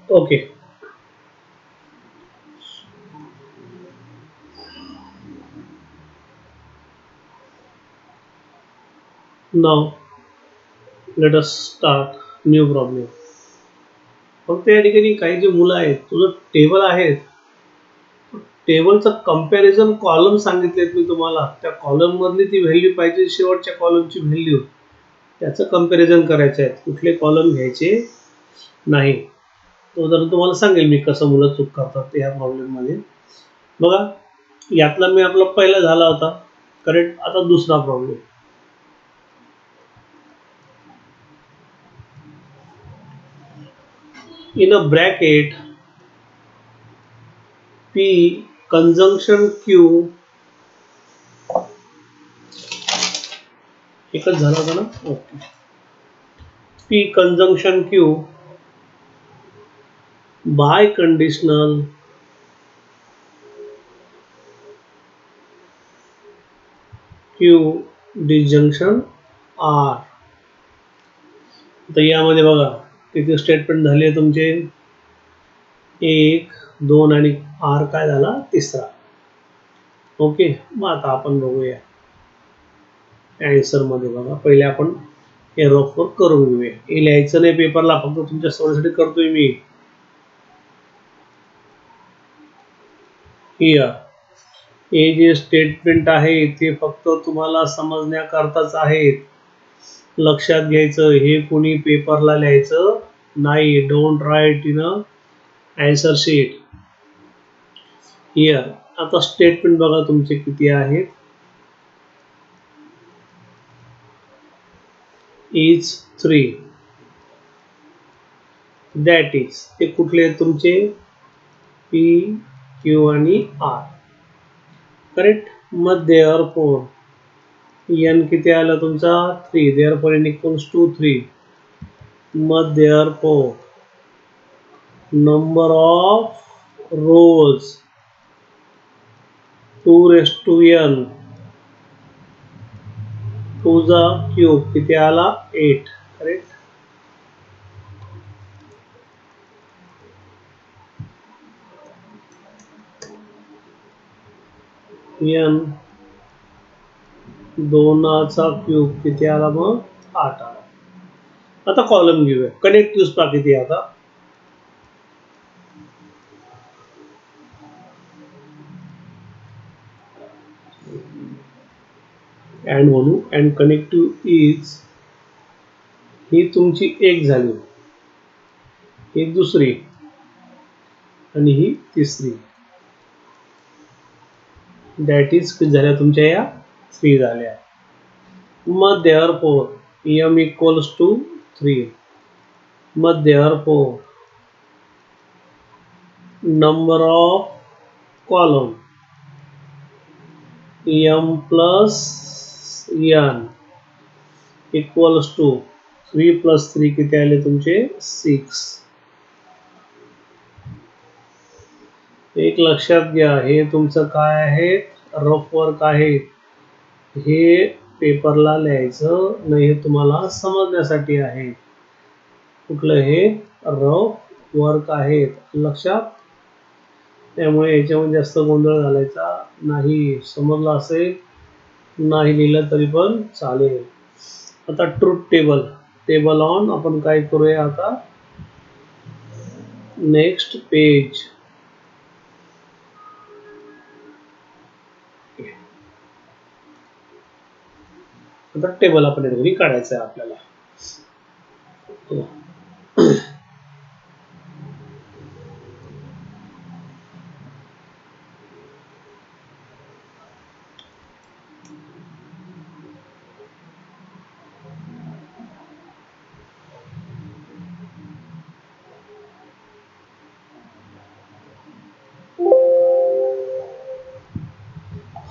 Okay, now let us start new problem. फक्त या ठिकाणी काही जे मुलं आहेत, तुझं टेबल आहे, टेबलचं कंपॅरिझन कॉलम सांगितलेत मी तुम्हाला. त्या कॉलम मधली ती व्हॅल्यू पाहिजे, शेवटच्या कॉलमची व्हॅल्यू, त्याचं कंपॅरिझन करायचं आहे. कुठले कॉलम घ्यायचे नाही. तो जर तुम्हाला सांगेल मी कसं मुलं चूक करतात या प्रॉब्लेम मध्ये. बघा, यातला मी आपला पहिला झाला होता करेक्ट. आता दुसरा problem. In a bracket P conjunction Q, एकच झाला होता ना. Okay. P conjunction Q by conditional Q disjunction R. तर यामध्ये बघा किती स्टेटमेंट झाले तुमचे, एक, दोन आणि आर काय झाला तिसरा. ओके, मग आता आपण बघूया ॲन्सर मध्ये. बघा पहिले आपण हे रफ वर्क करून घेऊया. हे लिहायचं नाही पेपरला, फक्त तुमच्या सवयीसाठी करतोय मी. हियर हे जे स्टेटमेंट आहे ते फक्त तुम्हाला समजण्याकरताच आहेत. लक्षात घ्यायचं, हे कोणी पेपरला लिहायचं नाही. Don't write in a answer sheet here. आता स्टेटमेंट बघा तुमचे किती आहेत. इज 3, दॅट इज, ते कुठले आहेत तुमचे, पी, क्यू आणि आर. करेक्ट. मग देअरफॉर एन किती आला तुमचा 3, देअरफॉर एन इक्वल्स टू 3. मग therefore number of rows 2 raised to n, 2 चा क्यूब किती आला 8. करेक्ट. n दोनाचा क्यूब किती आला मग 8 आला. आता कॉलम घेऊया. कनेक्टिव्ह पा किती आहे आता, अँड म्हणू. अँड कनेक्टिव्ह इज, ही तुमची एक झाली, ही दुसरी आणि ही तिसरी. दॅट इज किती झाल्या तुमच्या या 3 झाल्या. मग देअरफॉर एम इक्वल्स टू 3. मग therefore number of column M plus N equals to 3 प्लस 3 किती आले तुमचे 6. एक लक्षात घ्या, हे तुमचं काय आहे, रफ वर्क आहे. हे पेपरला लिहायचं नाही, हे तुम्हाला समजण्यासाठी आहे. कुठलं हे रफ वर्क आहे, लक्षात. त्यामुळे याच्यामध्ये जास्त गोंधळ घालायचा नाही. समजलं असेल, नाही लिहिलं तरी पण चालेल. आता ट्रूथ टेबल, टेबल ऑन आपण काय करूया आता, नेक्स्ट पेज. आता टेबल आपण या काढायचं आहे आपल्याला.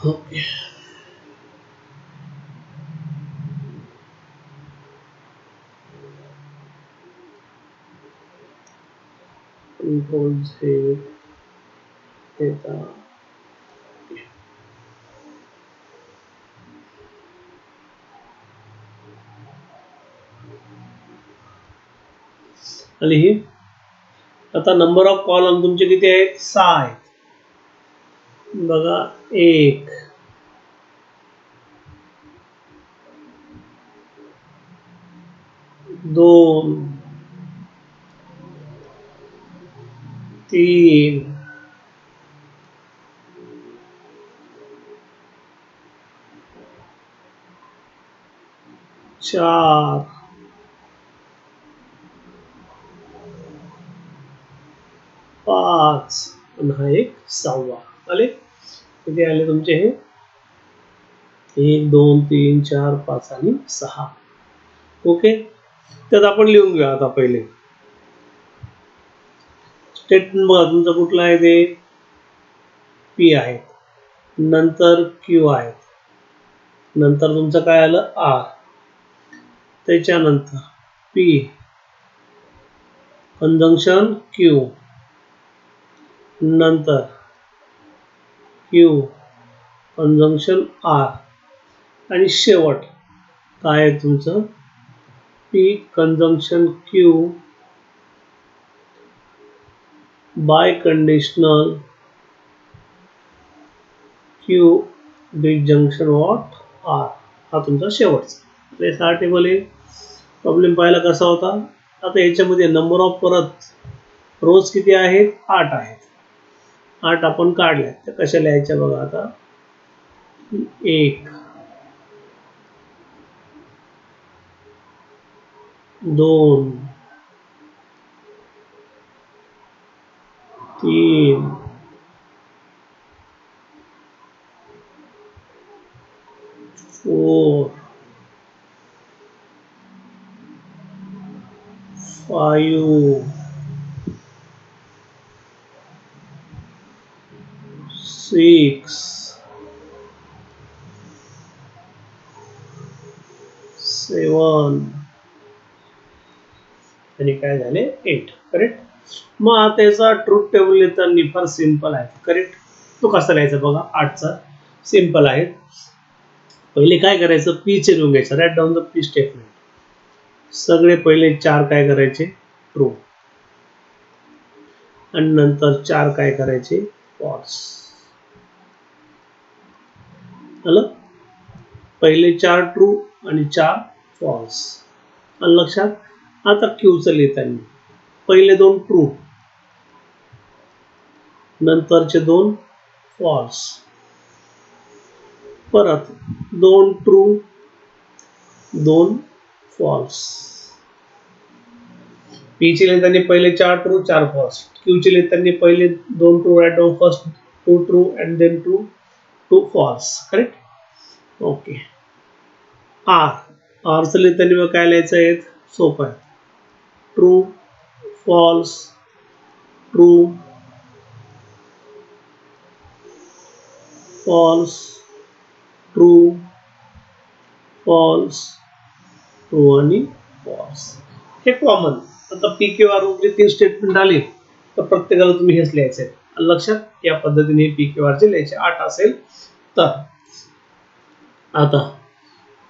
ओके. Control Z theta. आणि ही आता नंबर ऑफ कॉलम तुमचे किती आहेत? 6 आहेत. बघा 1 2 3 4 5 आणि हा एक 6वा. आले किती आले तुमचे? हे 1 2 3 4 5 आणि 6. ओके, त्यात आपण लिहून घेऊ. आता पहिले स्टेटमेंट बघा तुमचा कुठला आहे? ते पी आहे, नंतर क्यू आहे, नंतर तुमचं काय आलं? आर, त्याच्यानंतर पी कंजंक्शन क्यू, नंतर क्यू कंजंक्शन आर आणि शेवट काय आहे तुमचं? P conjunction Q biconditional Q disjunction what R. हा तुमचा शेवटचा. हा टेबल आहे. प्रॉब्लेम पाहायला कसा होता? आता याच्यामध्ये नंबर ऑफ परत रोज किती आहेत? 8 आहेत. 8 आपण काढल्या, त्या कशा लिहायच्या बघा. आता 1 2 3 4 5 6 7 आणि काय झाले? 8. करेक्ट. मग आता याचा ट्रूथ टेबल लिहिताना फार सिंपल आहे. करेक्ट. तो कसा लिहायचा बघा? 8चा सिंपल आहे. पहिले काय करायचं? पी चे लिहून घ्यायचं. Write down the P statement. सगळे पहिले 4 काय करायचे? ट्रू, आणि नंतर 4 काय करायचे? फॉल्स. आलं? पहिले 4 ट्रू आणि 4 फॉल्स. आलं लक्षात? आता क्यूचं लिहिताना पहिले 2 ट्रू, नंतरचे 2 फॉल्स, परत 2 ट्रू 2 फॉल्स. पी चे लिहिताना पहिले 4 ट्रू 4 फॉल्स. क्यू चे लिहिताना पहिले 2 true, right down first 2 true and then 2 false. Correct. Okay. आरचं लिहिताना मग काय लिहायचं आहे? सोपं आहे. True false true false true false true आणि फॉल्स. हे कॉमन. आता पी क्यू आर चे 3 स्टेटमेंट आले तर प्रत्येकाला तुम्ही हेच लिहायचं आहे. लक्षात? या पद्धतीने पी क्यू आर चे लिहायचे. 8 असेल तर. आता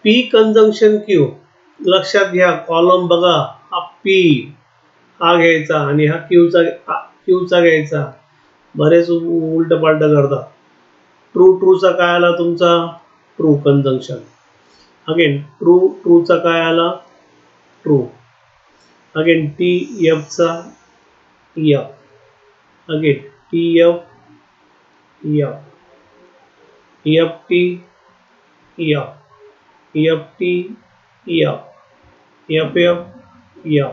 पी कंजंक्शन क्यू लक्षात घ्या. कॉलम बघा. हा पी हा घ्यायचा आणि हा क्यूचा घ्यायचा. बरेच उलट पालट करतात. ट्रू ट्रूचा काय आला तुमचा? True conjunction. अगेन ट्रूचा काय आला? ट्रू. अगेन टी एफ चा F, again T F F F T F F T F F F F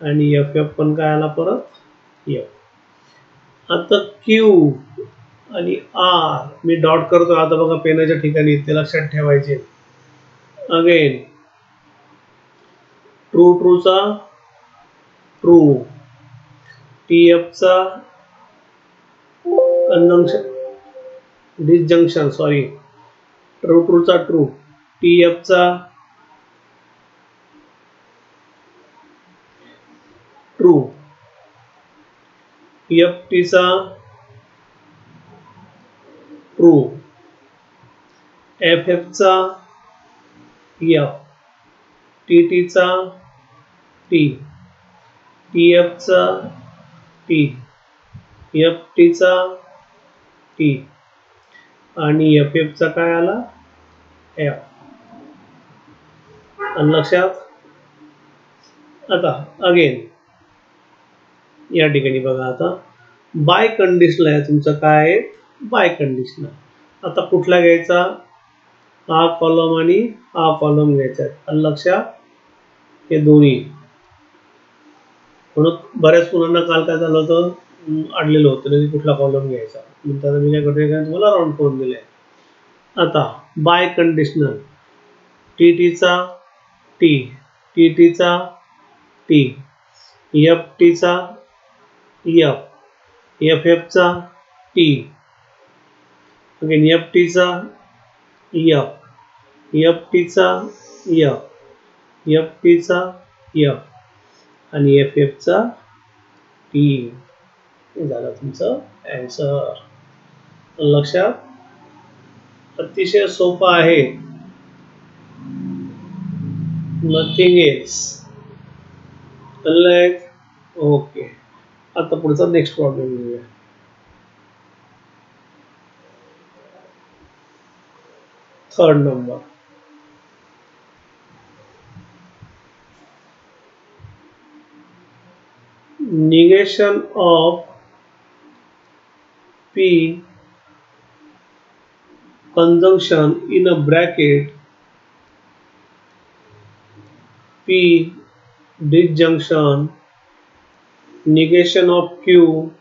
आणि एफ एफ पण काय आला परत? एफ. आता क्यू आणि आर मी डॉट करतो. आता बघा पेनाच्या ठिकाणी, ते लक्षात ठेवायचे. अगेन ट्रू ट्रूचा ट्रू, टी एफ चा कंजंक्शन डिसजंक्शन, सॉरी, ट्रू ट्रूचा ट्रू, टी एफ चा ट्रू, एफ टी चा ट्रू, एफ एफ चा एफ, टी टी चा टी टी एफचा टी, एफ टीचा टी आणि एफ एफचा काय आला एफ. आणि लक्षात. आता अगेन या ठिकाणी बघा, आता बाय कंडिशनल आहे तुमचं. काय आहे? Biconditional. आता कुठला घ्यायचा? हा कॉलम आणि हा कॉलम घ्यायचा आहे. लक्षात. हे दोन्ही. म्हणून बऱ्याच मुलांना काल काय झालं होतं, अडलेलं होतं की कुठला कॉलम घ्यायचा. नंतर मी काय करतोय, तुम्हाला राऊंड करून दिले. आता बाय कंडिशनल, टी टीचा टी, टी टीचा टी, एफ टीचा एफ, एफ एफचा टी, एफ टीचा एफ, एफ टीचा एफ, एफ टीचा एफ आणि एफ एफचा टी. झालं तुमचं आन्सर. लक्षात. अतिशय सोपं आहे. Nothing else. ओके. आता पुढचा नेक्स्ट प्रॉब्लेम घेऊया. Third number. negation of P conjunction in a bracket P disjunction, negation of Q,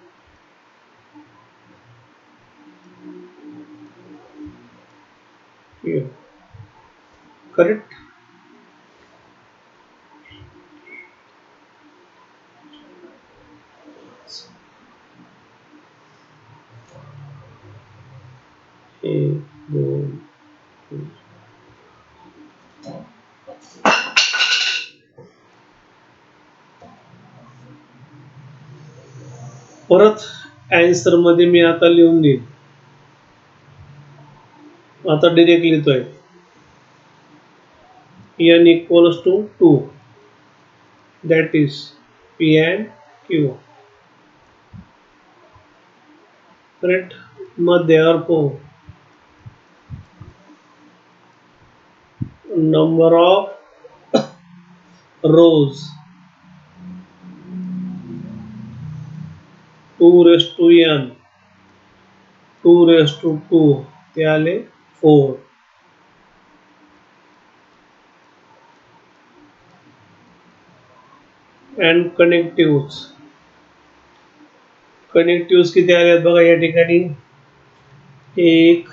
Q. Correct. एक दोन तीन. परत आन्सर मध्ये मी आता लिहून देईन. आता डिरेक्ट लिहितोय. n equals to 2, that is P and Q. Correct. मग therefore number of rows 2 raised to n, 2 raised to 2 ते आले 4. and connectives किती आले बघा या ठिकाणी. 1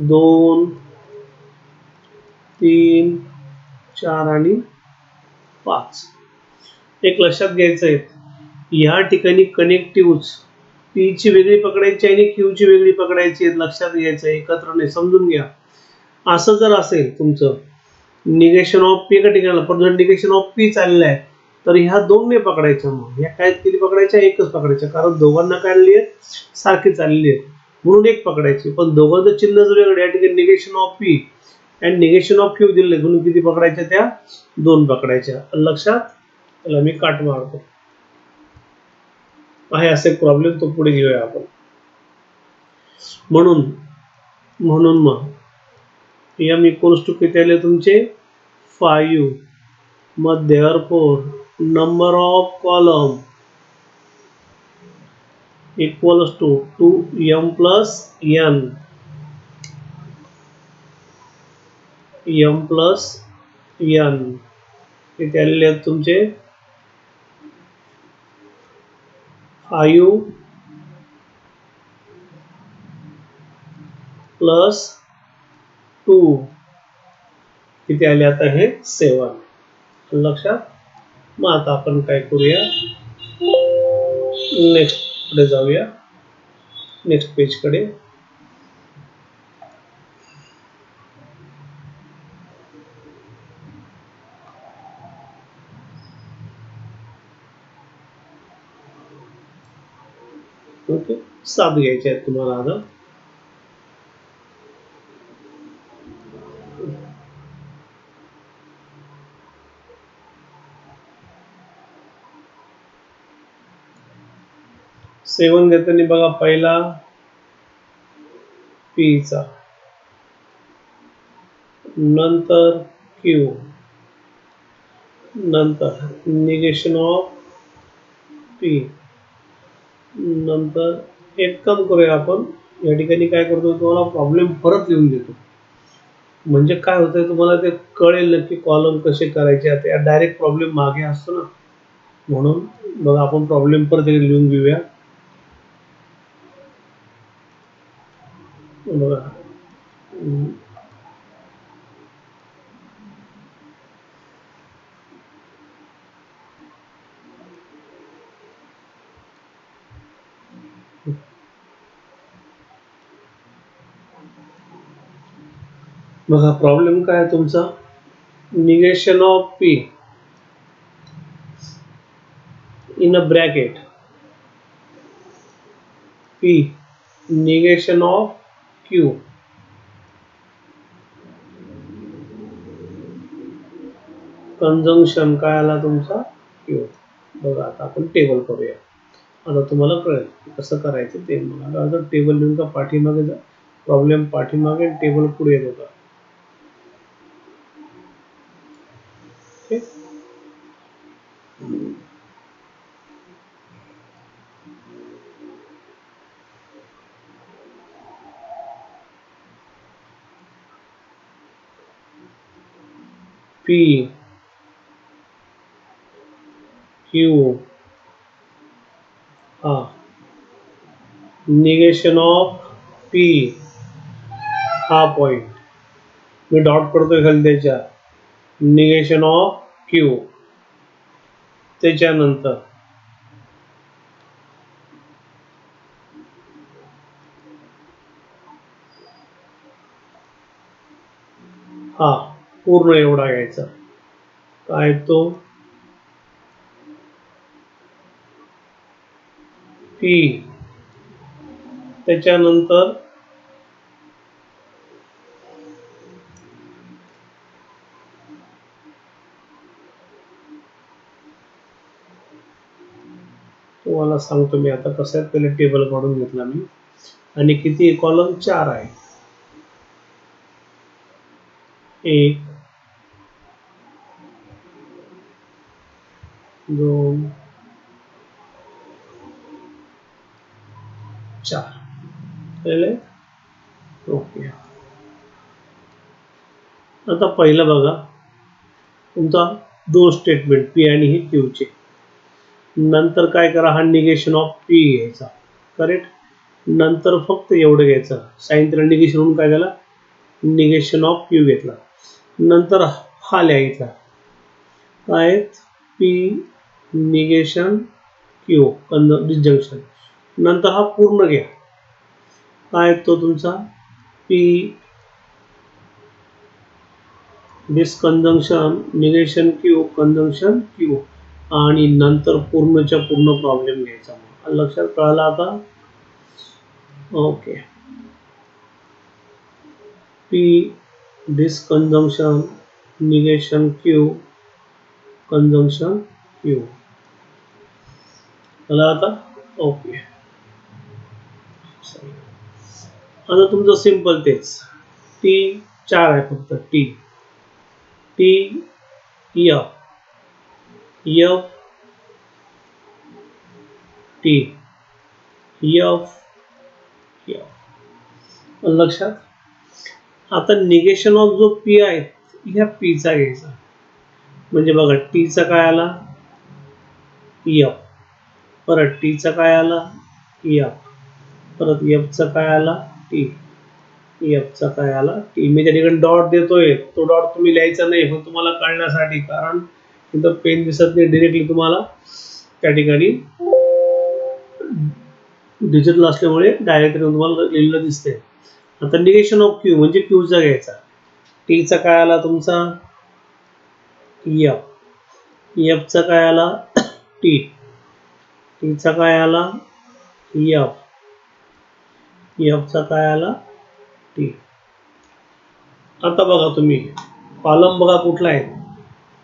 2 3 4 आणि 5. एक लक्षात घ्यायचं आहे, या ठिकाणी कनेक्टिव्ह पी ची वेगळी पकडायची आणि क्यू ची वेगळी पकडायची. लक्षात घ्यायचं, एकत्र नाही. समजून घ्या. असं जर असेल तुमचं निगेशन ऑफ पी एका ठिकाणी, पण जर निगेशन ऑफ पी चाललेलं आहे तर ह्या दोन नाही पकडायच्या. मग ह्या काय किती पकडायच्या? एकच पकडायच्या, कारण दोघांना काय आलेली आहे? सारखी चाललेली आहे, म्हणून एक पकडायची. पण दोघांचं चिन्ह जर वेगळं, या ठिकाणी negation of P and negation of Q दिले, म्हणून किती पकडायच्या? त्या दोन पकडायच्या. लक्षात. त्याला मी काट मारतो. आहे असे प्रॉब्लेम, तो पुढे घेऊया आपण. म्हणून मग m इक्वल्स टू किती आले तुमचे? 5. मग therefore number of column equals to 2m plus n, m plus n किती आलेले आहेत तुमचे? 5 प्लस 2 किती आले? आता हे 7. लक्षात. मग आता आपण काय करूया, नेक्स्ट पुढे जाऊया, नेक्स्ट पेज कडे. ओके. 7 घ्यायचे आहेत तुम्हाला. आता 7 घेताना बघा पहिला P चा, नंतर Q, नंतर निगेशन ऑफ P, नंतर एक काम करूया आपण या ठिकाणी काय करतो, तुम्हाला प्रॉब्लेम परत लिहून देतो. म्हणजे काय होतंय तुम्हाला ते कळेल की कॉलम कसे करायचे. आता डायरेक्ट प्रॉब्लेम मागे असतो ना, म्हणून बघा आपण प्रॉब्लेम परत लिहून घेऊया. बघा बघा प्रॉब्लेम काय आहे तुमचा, negation of P in a bracket P negation of Q conjunction काय आला तुमचा Q. बघा आता आपण टेबल करूया. आता तुम्हाला कळेल कसं करायचं ते. मला आता टेबल लिहून का पाठीमागे जा, प्रॉब्लेम पाठीमागे टेबल पुढे येत होता. P Q हा निगेशन ऑफ P हा पॉइंट मी डॉट करतोय खाली त्याच्या, निगेशन ऑफ Q त्याच्यानंतर हा पूर्ण एवढा घ्यायचा. काय तो P त्याच्यानंतर तुम्हाला सांगतो मी आता कसं आहे. पहिले टेबल काढून घेतला मी आणि किती कॉलम 4 आहे. 1 2 4 पहिले ओके. आता पहिलं बघा तुमचा दोन स्टेटमेंट P आणि हे Q चे. नंतर काय करा, हा निगेशन ऑफ P घ्यायचा, करेक्ट. नंतर फक्त एवढं घ्यायचं, साइन त्याला निगेशन म्हणून काय झाला, निगेशन ऑफ Q घेतला. नंतर हा लिहायचा काय P निगेशन Q डिस्जंक्शन. नंतर हा पूर्ण घ्या, काय तो तुमचा P disjunction negation Q conjunction Q आणि नंतर पूर्णच्या पूर्ण प्रॉब्लेम घ्यायचा. लक्षात कळालं आता. Okay. P disjunction negation Q conjunction Q झालं आता. ओके. आता तुमचं सिंपल तेच T 4 आहे फक्त T F F T F F. लक्षात. आता निगेशन ऑफ जो P आहे ह्या P चा घ्यायचा. म्हणजे बघा T चा काय आला F, परत T चा काय आला F, परत F चा काय आला T, F चा काय आला T. मी त्या ठिकाणी डॉट देतोय, तो डॉट तुम्ही लिहायचा नाही पण तुम्हाला कळण्यासाठी, कारण इथं पेन दिसत नाही डिरेक्टली तुम्हाला त्या ठिकाणी डिजिटल असल्यामुळे डायरेक्ट तुम्हाला लिहिलेलं दिसतंय. आता निगेशन ऑफ Q म्हणजे Q चा घ्यायचा. T चा काय आला तुमचा F, F चा काय आला T, T चा काय आला F, F चा काय आला T. आता बघा तुम्ही कॉलम बघा कुठला आहे,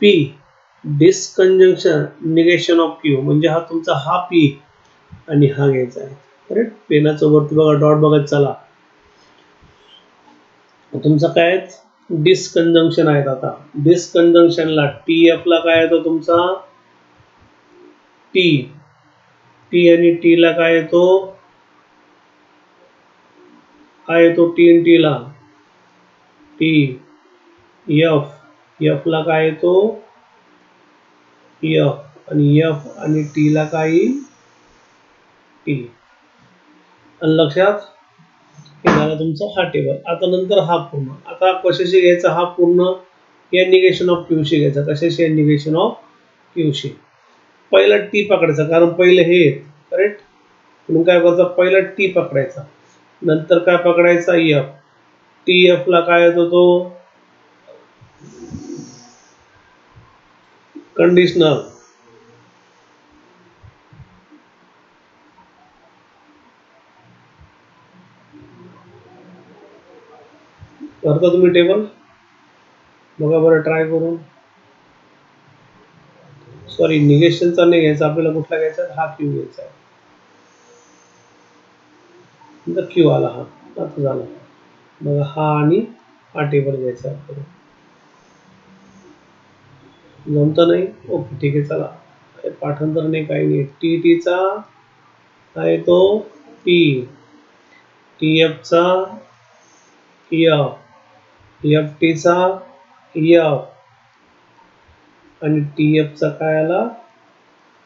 P disjunction negation of Q म्हणजे हा तुमचा हा P आणि हा घ्यायचा आहे. करेक्ट. पेनाचं वरती बघा डॉट बघत चला. तुमचा काय डिस्कंजंक्शन आहेत. आता डिस्कंजंक्शनला टी एफ ला काय येतो तुमचा टी. टी आणि टी ला काय येतो टी आणि टी ला टी. एफ एफ ला काय येतो एफ आणि एफ आणि टी ला काय टी. लक्षात. हे झालं तुमचं हा टेबल. आता नंतर हा पूर्ण. आता कशाशी घ्यायचा हा पूर्ण या निगेशन ऑफ क्यूशी घ्यायचा. कशाशी निगेशन ऑफ क्यूशी. पहिला टी पकडायचा कारण पहिले हे करेक्ट. म्हणून काय करायचं पहिला टी पकडायचा नंतर काय पकडायचा एफ. टी एफ ला काय येतो तो कंडिशनल. करता तुम्ही टेबल बघा बरं ट्राय करून. सॉरी निगेशनचा नाही घ्यायचा आपल्याला. कुठला घ्यायचा हा क्यू घ्यायचा आहे. क्यू आला हा. आता झाला बघा हा आणि हा टेबल घ्यायचा आपल्याला. जमतं नाही ओके ठीक आहे चला. पाठांतर नाही काही नाही. टी टीचा आहे तो टी. टी एफचा एफ. एफ टीचा एफ आणि टी एफचा काय आला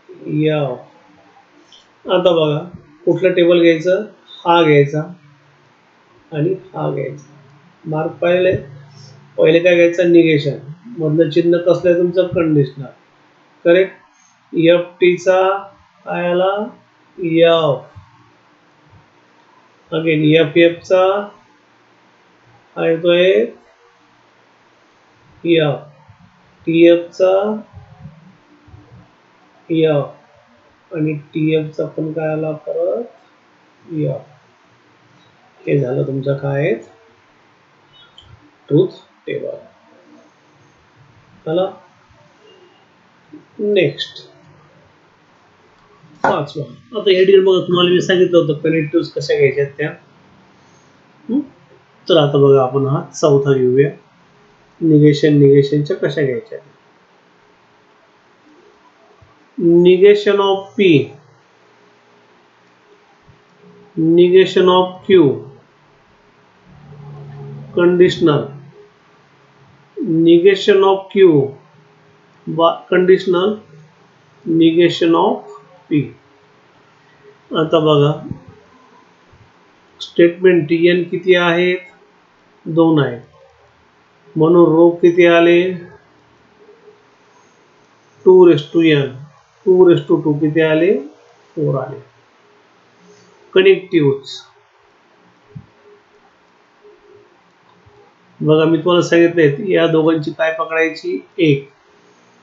एफ. आता बघा कुठलं टेबल घ्यायचं हा घ्यायचा आणि हा घ्यायचा. मार्क पहिले काय घ्यायचं निगेशन मधलं चिन्ह कसलं आहे तुमचं कंडिशनल. करेक्ट. एफ टीचा काय आला एफ. अगेन एफ एफचा हा येतोय एफ. टी एफचा एफ आणि टी एफचा पण काय आला परत एफ. हे झालं तुमचं काय ट्रूथ टेबल. चला नेक्स्ट पाचवा. आता या ठिकाणी बघा तुम्हाला मी सांगितलं होतं कनेक्टिव्ह कशा घ्यायच्या त्या. तर आता बघा आपण हा चौथा घेऊया. निगेशनच्या कशा घ्यायच्या. Negation of P. Negation of Q. Conditional. Negation of Q conditional. Negation of P. आता बघा स्टेटमेंट टी एन किती आहेत 2 आहेत. म्हणून रो किती आले 2:n. 2:2 किती आले 4 आले. कनेक्टिव्ह बघा मी तुम्हाला सांगितलंय या दोघांची काय पकडायची एक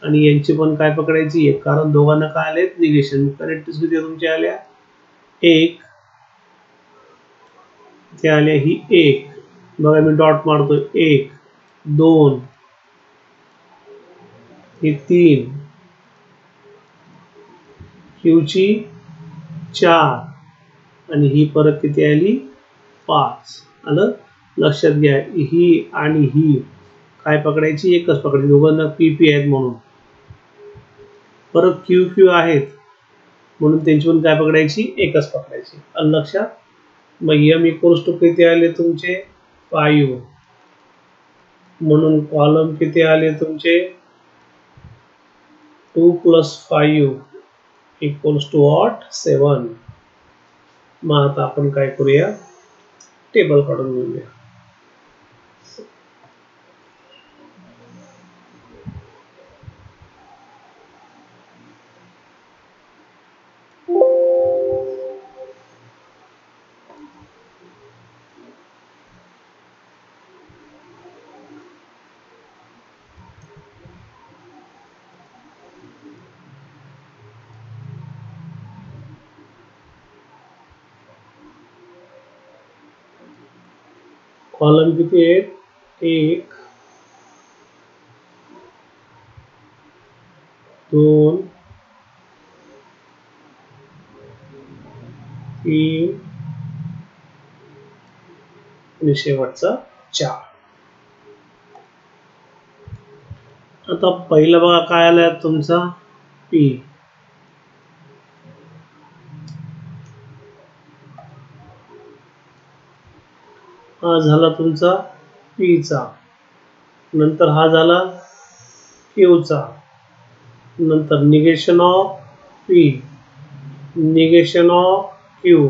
आणि यांची पण काय पकडायची एक कारण दोघांना काय आले निगेशन. कनेक्टिव्ह किती तुमच्या आल्या एक. ते आले ही एक. बघा मी डॉट मारतोय 1 2 ही 3 क्यूची 4 आणि ही परत किती आली 5. आलं लक्षात घ्या. ही आणि ही काय पकडायची एकच पकडायची. दोघांना पी पी आहेत म्हणून. परत क्यू क्यू आहेत म्हणून त्यांची पण काय पकडायची एकच पकडायची. आलं लक्षात. मग एम इक्वल्स टू किती आले तुमचे 5 म्हणून कॉलम किती आले तुमचे 2 + 5 इक्वल्स टू व्हॉट 7. मग आता आपण काय करूया टेबल काढून घेऊया. कॉलम किती आहेत 1 2 तीन आणि शेवटचा 4. आता पहिला बघा काय आलाय तुमचा पी, हा झाला तुमचा पीचा, नंतर हा झाला क्यूचा, नंतर negation of P, negation of Q,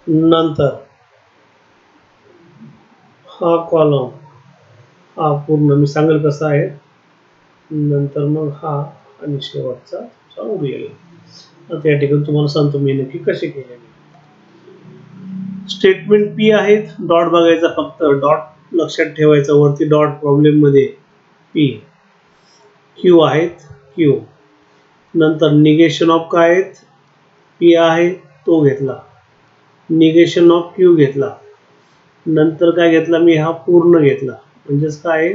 नंतर हा कॉलम, हा पूर्ण मी सांगेल कसा आहे, नंतर मग हा आणि शेवटचा उरलेला. आता या ठिकाणी तुम्हाला सांगतो मी नक्की कसे केले. स्टेटमेंट पी आहेत, डॉट बघायचा फक्त, डॉट लक्षात ठेवायचा वरती, डॉट प्रॉब्लेम मध्ये पी. क्यू आहेत, क्यू, नंतर निगेशन ऑफ काय आहेत, पी आहे तो घेतला, निगेशन ऑफ क्यू घेतला, नंतर काय घेतला मी, हा पूर्ण घेतला, म्हणजेच काय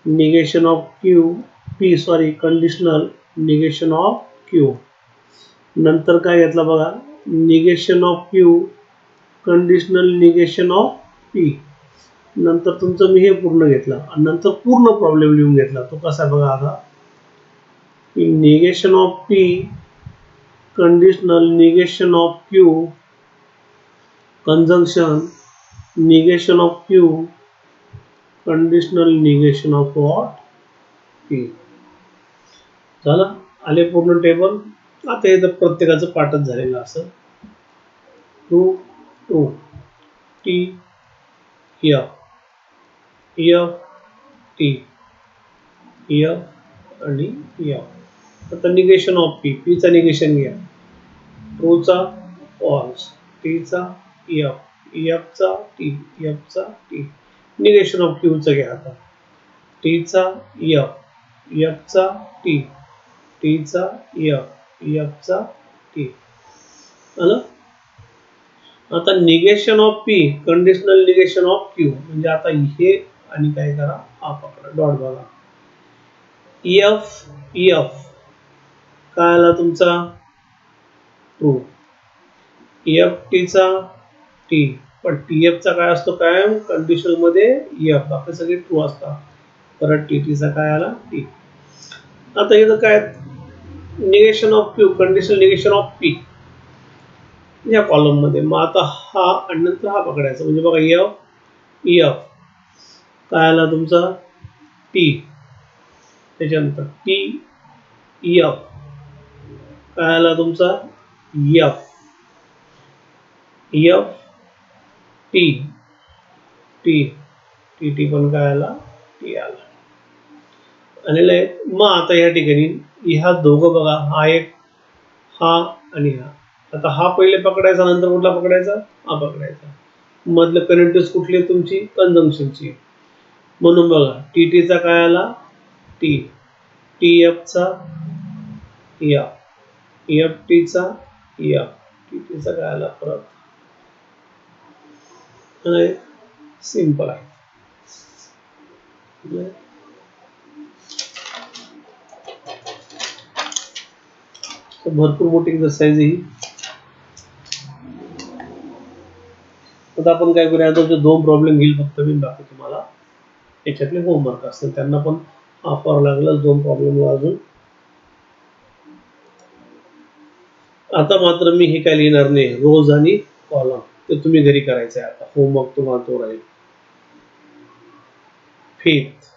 negation of Q P, sorry conditional negation of Q, नंतर काय घेतला बघा negation of Q conditional negation of P, नंतर तुमचं मी हे पूर्ण घेतलं आणि नंतर पूर्ण प्रॉब्लेम लिहून घेतला. तो कसा बघा आता, negation of P conditional negation of Q conjunction negation of Q conditional negation of what P. झालं, आले पूर्ण टेबल. आता हे तर प्रत्येकाचं पाठच झालेलं असं, 2 2 T F F T F आणि एफ. आता निगेशन ऑफ पी, पीचा निगेशन घ्या, ट्रूचा फॉल्स, टीचा एफ, एफचा टी, एफचा टी, निगेशन ऑफ क्यूचा घ्या आता, टीचा एफ, एफचा टी, टीचा एफ, एफचा टी. आलं. आता negation of P conditional negation of Q, म्हणजे आता हे आणि काय करा, हा पकडा, डॉट बघा, एफ एफ काय आला तुमचा ट्रू, एफ टीचा टी, पण टी एफचा काय असतो कायम कंडिशनल मध्ये एफ, बाकी सगळे ट्रू असतात, परत टी टीचा काय आला टी. आता इथं काय negation of Q conditional negation of P या कॉलम मध्ये, मग आता हा आणि नंतर हा पकडायचा, म्हणजे बघा एफ एफ काय आला तुमचा टी, त्याच्यानंतर टी एफ काय आला तुमचा F, F T T T T पण काय आला टी आला, आलेलं आहे. मग आता या ठिकाणी ह्या दोघं बघा, हा एक, हा आणि हा, आता हा पहिले पकडायचा, नंतर कुठला पकडायचा, हा पकडायचा, मधलं कनेक्टिव्ह कुठली तुमची कंजंक्शनची, म्हणून बघा टी टीचा काय आला टी, टी एफचा एफ, एफ टीचा एफ, टी टीचा काय आला परत, सिंपल आहे. भरपूर मोठी एक्सरसाइज ही. आता आपण काय करूया, आता 2 प्रॉब्लेम घेईल फक्त मी, बाकी तुम्हाला याच्यातले होमवर्क असतील, त्यांना पण वापरावं लागलं 2 प्रॉब्लेम अजून. आता मात्र मी हे काय लिहिणार नाही, रोज आणि कॉलम, ते तुम्ही घरी करायचं आहे. आता होमवर्क तुम्हाला तो राहील. Fifth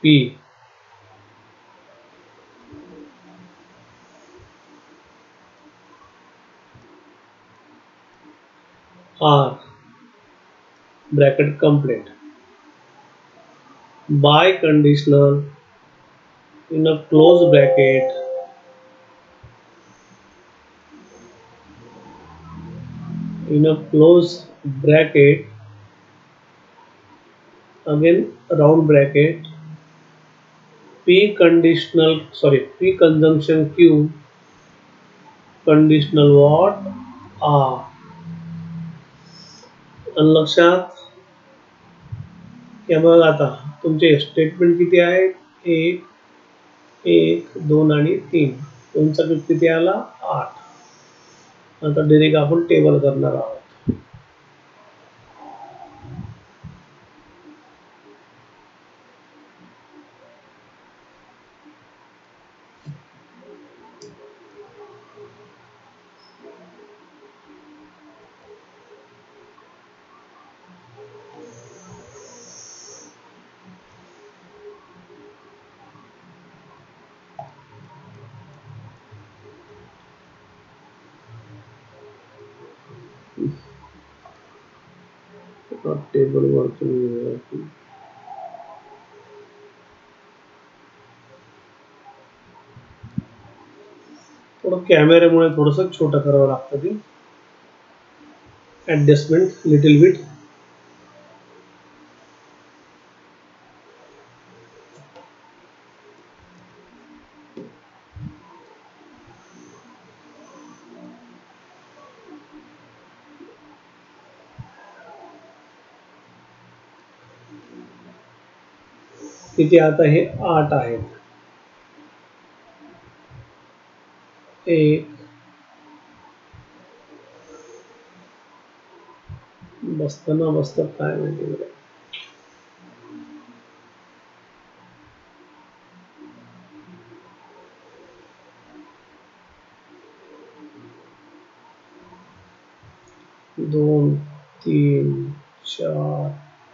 P R bracket complete by conditional in a close bracket again round bracket p conjunction q conditional what r. लक्षात घ्या. बघा आता तुमचे स्टेटमेंट किती आहेत, 1 1 2 आणि 3. 2चा क्यूब किती आला 8. आता डायरेक्ट आपण टेबल करणार आहोत. टेबल वरती थोडं कॅमेऱ्यामुळे थोडंसं छोटं करावं लागतं ते ॲडजस्टमेंट लिटिल बिट. किती आता हे 8 आहेत. 1 बसताना बसतात काय माहिती बरं. 2 3 4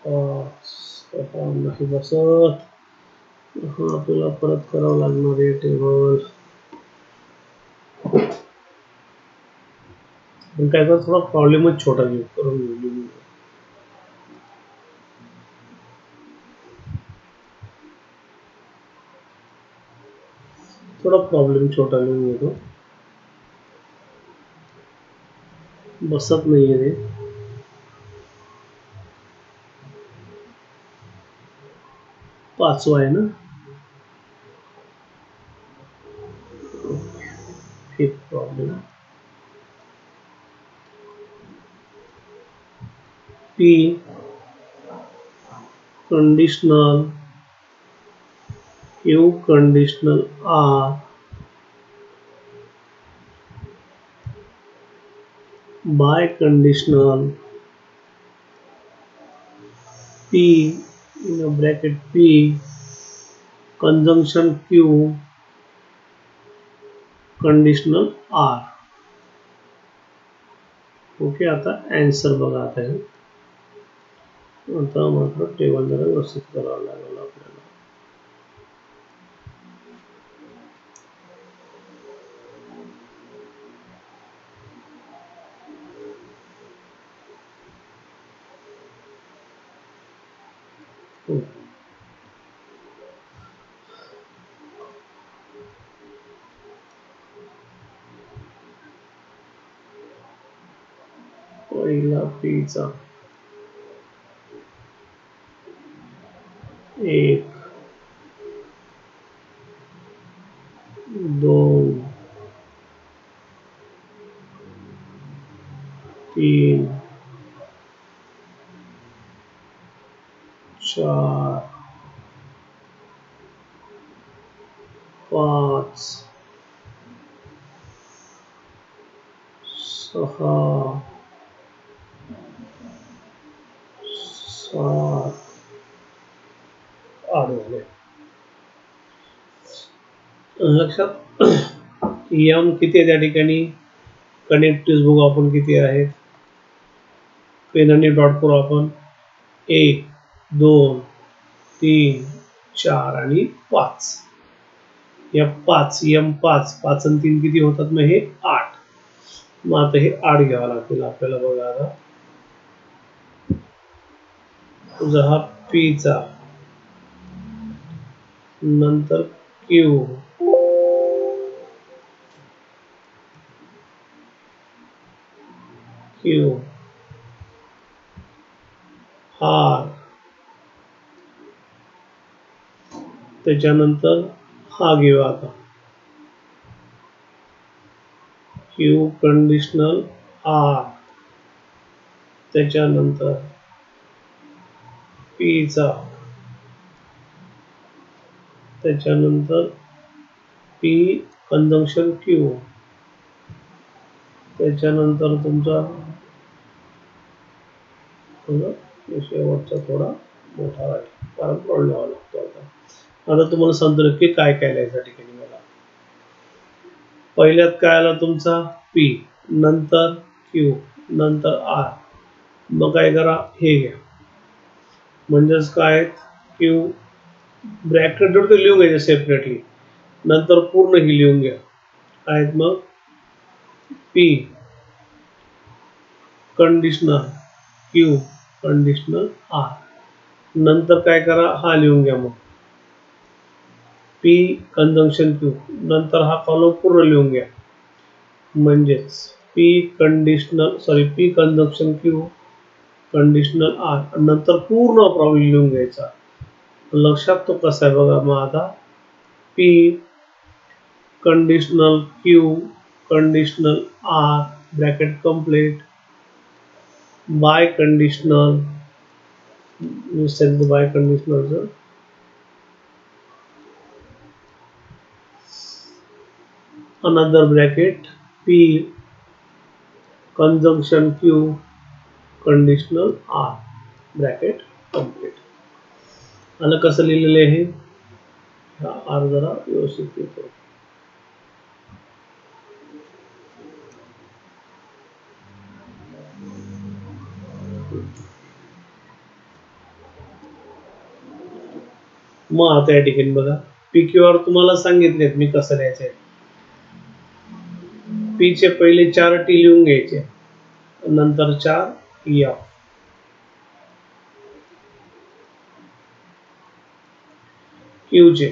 5 6 नाही बसत. आपल्याला परत करावं लागणार आहे टेबल. पण काय तर थोडा प्रॉब्लेमच छोटा घेऊ करून घेऊ. थोडा प्रॉब्लेम छोटा घेऊन घेतो. बसत नाहीये ते. 5वा आहे ना. 5th problem. P conditional Q conditional R by conditional P in a bracket P conjunction Q conditional R. Okay. आता आन्सर बघा. आता मात्र टेबल जरा व्यवस्थित करावं लागेल आपल्याला. पहिला पीचा 1 2 3 4 5 6 7 8 झाले. लक्षात एम किती आहे त्या ठिकाणी. कनेक्टिव्ह बघू आपण किती आहेत. पेनाने डॉट करू आपण. 1 2 3 4 आणि 5. या 5 M5 5 आणि 3 किती होतात मग हे 8. मग आता हे 8 घ्यावं लागतील आपल्याला. बघा आता तुझा हा पीचा नंतर क्यू क्यू आर त्याच्यानंतर हा घेऊ आता क्यू कंडिशनल आर. त्याच्यानंतर पीचा. त्याच्यानंतर पी कंजंक्शन क्यू, त्याच्यानंतर तुमचा शेवटचा थोडा मोठा राहील कारण प्रॉब्लेम यावा लागतो. आता तुम्हाला समजलं की काय काय लिहायचं ठिकाणी. मला पहिल्यात काय आला तुमचा पी, नंतर क्यू, नंतर आर. मग काय करा, हे घ्या, म्हणजेच काय क्यू ब्रॅकेट जोड ते लिहून घ्यायचे सेपरेटली, नंतर पूर्ण ही लिहून घ्या. आहेत मग P conditional Q conditional R, नंतर काय करा, हा लिहून घ्या. मग पी कंजंक्शन क्यू, नंतर हा कॉलम पूर्ण लिहून घ्या. म्हणजेच P conjunction Q conditional R, नंतर पूर्ण प्रॉब्लेम लिहून घ्यायचा. लक्षात तो कसा आहे बघा. मग आता P conditional Q conditional R bracket complete biconditional, biconditional another bracket P conjunction Q conditional R bracket complete. आलं कसं लिहिलेलं आहे. हा आर जरा व्यवस्थित येतो. मग आता या ठिकाणी बघा, पी क्यू आर तुम्हाला सांगितलेत मी कसं लिहायचंय. पी चे पहिले 4 टी लिहून घ्यायचे, नंतर 4 एफ. क्यू चे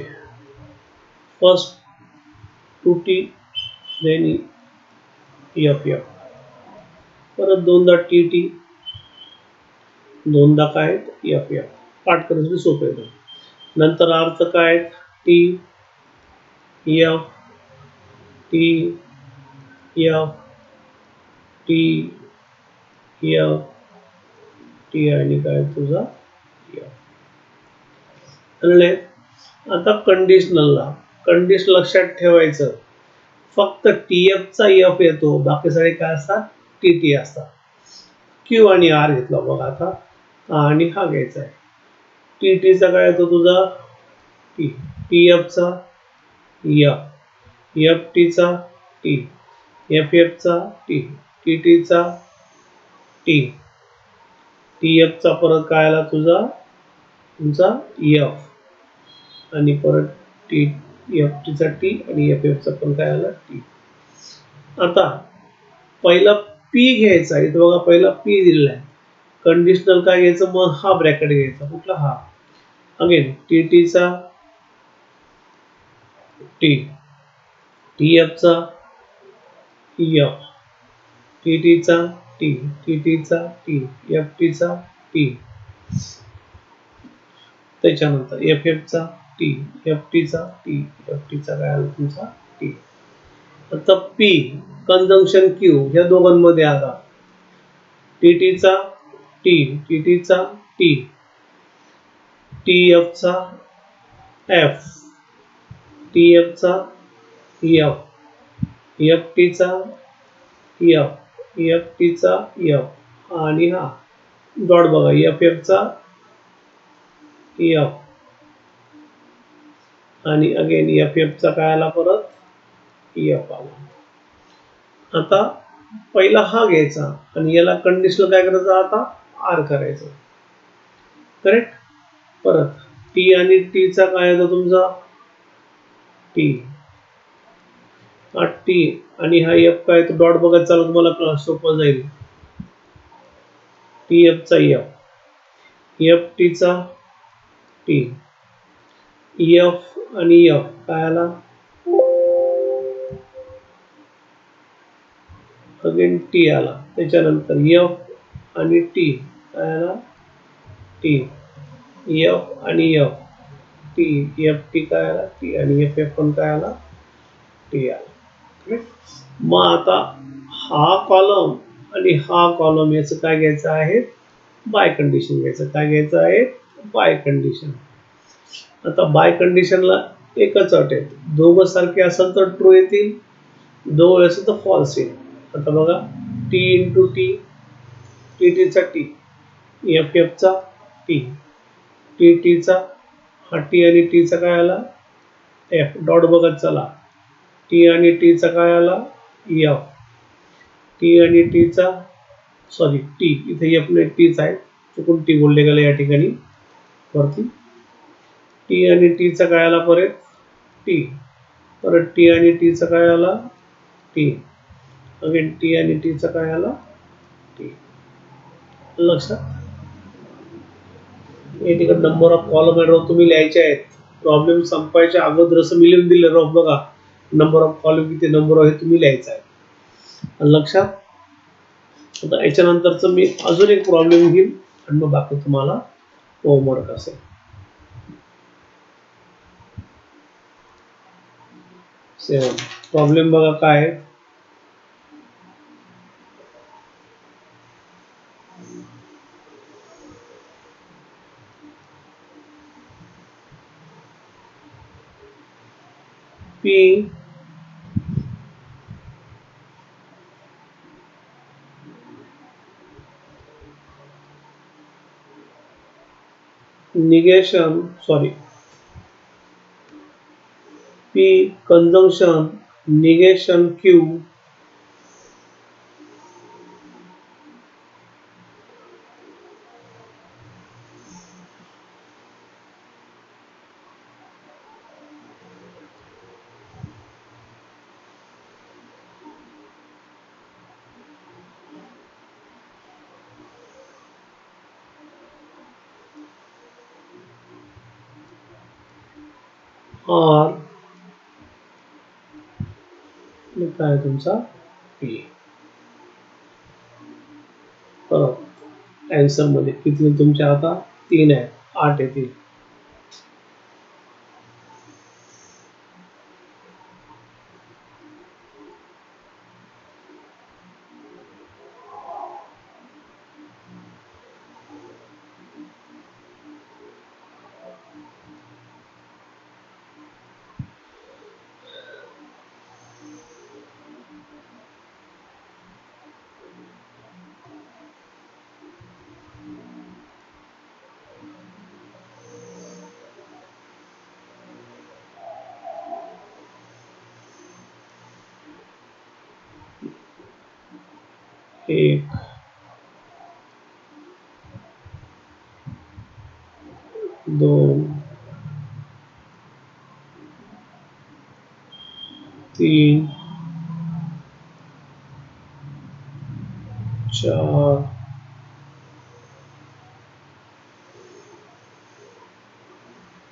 first 2 T, then F F, परत दोनदा टी टी, दोनदा काय एफ एफ. पाठ करायचं सोपं आहे. नंतर अर्थ काय T F T F T F T आणि काय तुझा एफ. आता कंडिशनलला कंडिशन लक्षात ठेवायचं, फक्त टी एफ चा एफ येतो, बाकी सगळे काय असतात टी टी असतात. क्यू आणि आर घेतला बघा आता, आणि हा घ्यायचा आहे. टी टीचा काय येतो तुझा टी, टी एफ चा एफ, एफ टीचा टी, एफ एफ चा टी, टी टीचा टी, टी एफ चा परत काय आला तुझा तुमचा एफ, आणि परत टी एफ टीचा टी आणि एफ एफ चा पण काय आला टी. आता पहिला पी घ्यायचा, इथं बघा पहिला पी दिलेला आहे. कंडिशनल काय घ्यायचं, मग हा ब्रॅकेट घ्यायचा, कुठला हा. अगेन टी टीचा टी, टी एफ चा एफ, टी टीचा टी, टी टीचा टी, एफ टीचा टी, त्याच्यानंतर एफ एफ चा टी, एफ टीचा टी, एफ टीचा काय आला तुमचा टी. आता पी कंजंक्शन क्यू या दोघांमध्ये आला. टी टीचा टी, टी टीचा टी, टी एफ चा एफ, टी एफ चा एफ, एफ टीचा एफ, एफ टीचा एफ, आणि हा डॉट बघा एफ एफ चा एफ, आणि अगेन एफ एफ चा काय आला परत एफ आला. आता पहिला हा घ्यायचा आणि याला कंडिशनल काय करायचं, आता आर करायचं. करेक्ट. परत टी आणि टी चा काय येतो तुमचा टी, हा टी आणि हा एफ काय तो डॉट बघत चालू, तुम्हाला सोपं जाईल. टी एफ चा एफ, एफ टीचा टी, एफ आणि एफ काय आला अगेन टी आला. त्याच्यानंतर एफ आणि टी काय आला टी, एफ आणि एफ टी, एफ टी काय आला टी, आणि एफ एफ पण काय आला टी आला. मग आता हा कॉलम आणि हा कॉलम याचं काय घ्यायचं आहे बाय कंडिशन घ्यायचं. काय घ्यायचं आहे बाय कंडिशन. आता बाय कंडिशनला एकच अट आहे, दोघं सारखे असेल तर ट्रू येतील, दोघं असेल तर फॉल्स येईल. आता बघा, टी इंटू टी, टी टीचा टी, एफ एफचा टी, टी टीचा, हा टी आणि टीचा काय आला, एफ डॉट बघत चला, टी आणि टीचा काय आला, एफ, टी आणि टीचा, सॉरी टी इथे एफ नाही टीच आहे, चुकून टी बोलले गेलं या ठिकाणी वरती, टी आणि टीचा काय आला परत, टी, परत टी आणि टीचा काय आला, टी, अगेन टी आणि टीचा काय आला, टी. लक्षात, या ठिकाणी नंबर ऑफ कॉलम आणि रो तुम्ही लिहायचे आहेत. प्रॉब्लेम संपायच्या अगोदर असं मी लिहून दिलं रो बघा, नंबर ऑफ कॉलम किती, नंबर ऑफ हे तुम्ही लिहायचं आहे. लक्षात. आता याच्यानंतरचं मी अजून एक प्रॉब्लेम घेईन आणि मग बाकी तुम्हाला होमवर्क असेल. सेवन प्रॉब्लेम बघा काय आहे. P negation, sorry, P conjunction negation Q R काय तुमचा पी. परत आन्सर मध्ये किती तुमच्या आता 3 आहेत, 8 येतील. एक, दोन, तीन, चार,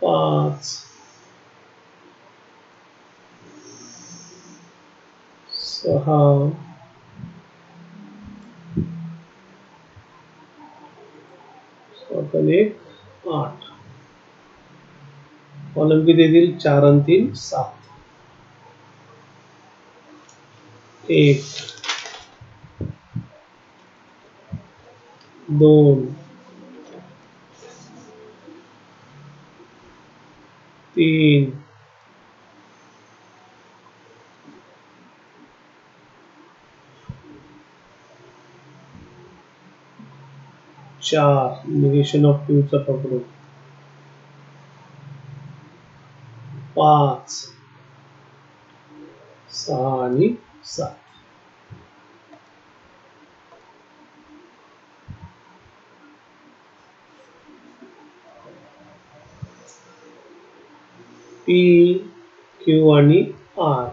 पाच, सहा, सात आणि एक, 8. कॉलम किती येतील, 4 आणि 3 7. एक, दोन, तीन, चार, निगेशन ऑफ क्यू चा पकडू, 5, 6 आणि 7. पी, क्यू आणि आर.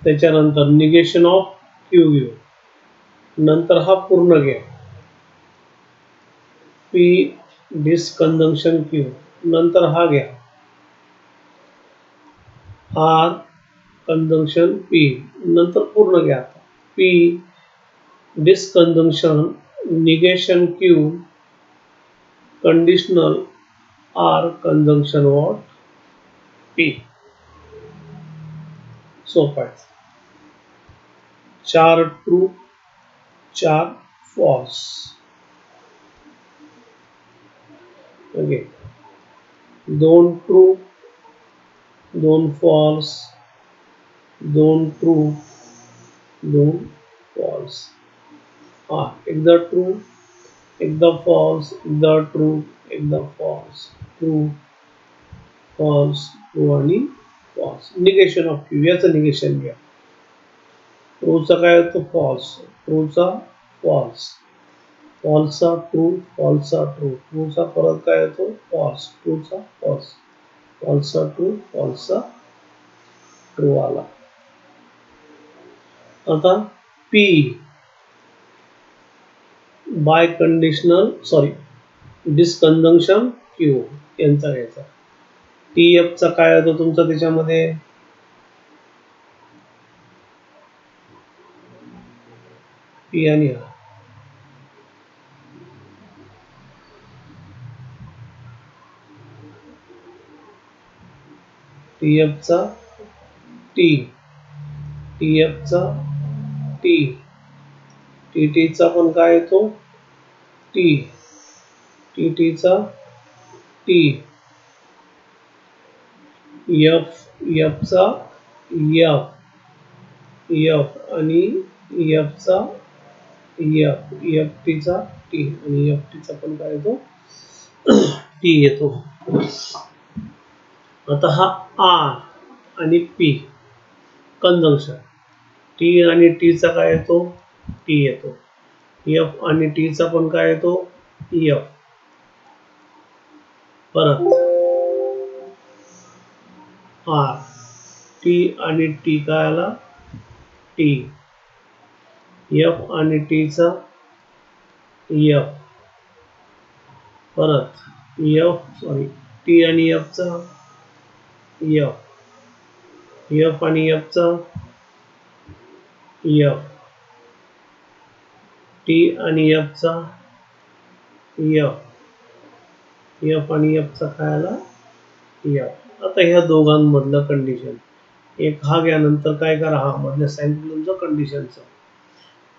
त्याच्यानंतर निगेशन ऑफ क्यू घेऊ, नंतर हा पूर्ण घ्या, पी डिस्कंजंक्शन क्यू, नंतर हा घ्या, आर कंजंक्शन पी, नंतर पूर्ण घ्या, P disjunction negation Q conditional R conjunction what P. सोपं आहे. 4 ट्रू, 4 फॉल्स. ओके, दोन ट्रू, दोन फॉल्स, दोन ट्रू, दोन फॉल्स. हा, एकदा ट्रू, एकदा फॉल्स, एकदा ट्रू, एकदा फॉल्स, ट्रू, फॉल्स, ट्रू आणि फॉल्स. निगेशन ऑफ क्यू, याचं निगेशन घ्या. ट्रूचा काय होतो फॉल्स, ट्रूचा फॉल्स, फॉल्सचा ट्रू, फॉल्सचा ट्रू, ट्रूचा परत काय होतो फॉल्स, ट्रूचा फॉल्स, फॉल्सचा ट्रू, फॉल्सचा ट्रू आला. आता पी बाय कंडिशनल डिसकंजंक्शन क्यू यांचा घ्यायचा. टी एफ चा काय होतो तुमचा त्याच्यामध्ये पी आणि हा टी एफ चा टी, टी एफ चा टी, टी टी चा पण काय येतो टी, टी टी चा टी, एफ एफ चा एफ, एफ आणि एफ चा एफ, एफ टी चा टी आणि एफ टी चा पण काय येतो टी येतो. आता हा आर आणि पी कंजंक्शन, टी आणि टी चा काय येतो टी येतो, एफ आणि टी चा पण काय येतो एफ, परत आर, टी आणि टी काय आला टी, एफ आणि टी चा एफ, परत एफ टी आणि एफ चा एफ, एफ आणि एफ चा एफ, टी आणि एफ चा एफ, एफ आणि एफ चा काय आला एफ. आता ह्या दोघांमधलं कंडिशन एक हा घ्या, नंतर काय करा हा मधल्या सांगितलं तुमचं कंडिशनचं.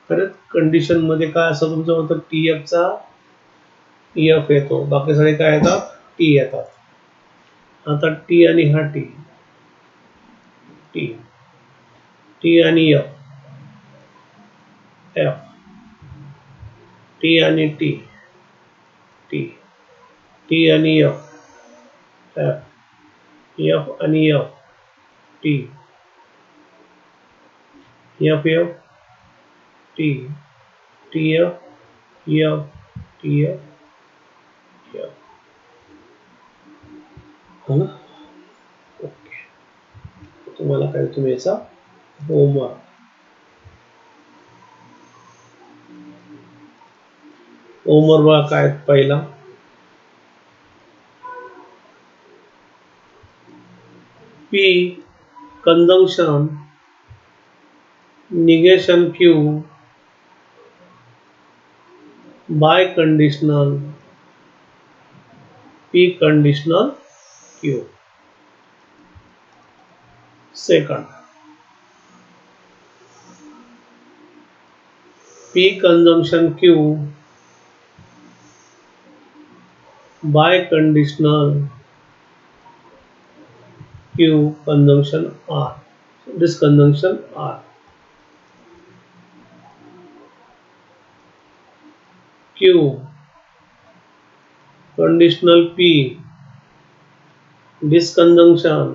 परत कंडिशन मध्ये काय असं तुमचं होतं टी एफ चा एफ येतो, बाकी सगळे काय येतात टी येतात. आता टी आणि हा टी, टी, टी आणि एफ, एफ, टी आणि टी, टी, टी आणि एफ, एफ, एफ आणि F, T, F F, T, T F, F, T F, F. हो ना, ओके. तुम्हाला काय तुम्ही याचा होमवर्क, होमवर्क काय पहिला P conjunction negation Q biconditional P conditional Q. Second, P conjunction Q biconditional Q conjunction R, disjunction R. Q conditional P disjunction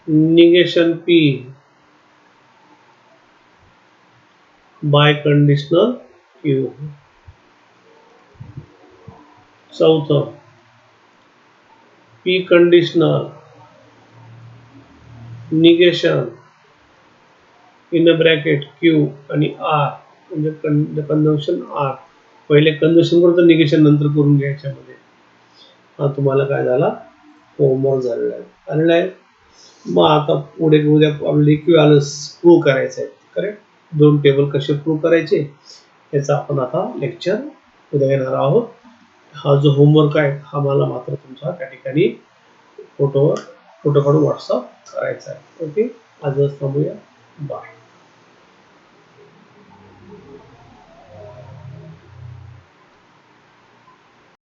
negation P biconditional Q. चौथं, P conditional negation in bracket Q आणि R म्हणजे conjunction R. पहिले conjunction करतो negation नंतर करून घ्यायच्यामध्ये. हा तुम्हाला काय झाला होमवर्क झालेला आहे. मग आता पुढे उद्या आपल्याला इक्विव्हॅलन्स प्रूव्ह करायचं आहे. करेक्ट, दोन टेबल कसे प्रूव्ह करायचे याचा आपण आता लेक्चर उद्या घेणार आहोत. हा जो होमवर्क आहे हा मला मात्र तुमचा त्या ठिकाणी फोटो काढून व्हॉट्सअप करायचा आहे. ओके, आजच थांबूया, बाय.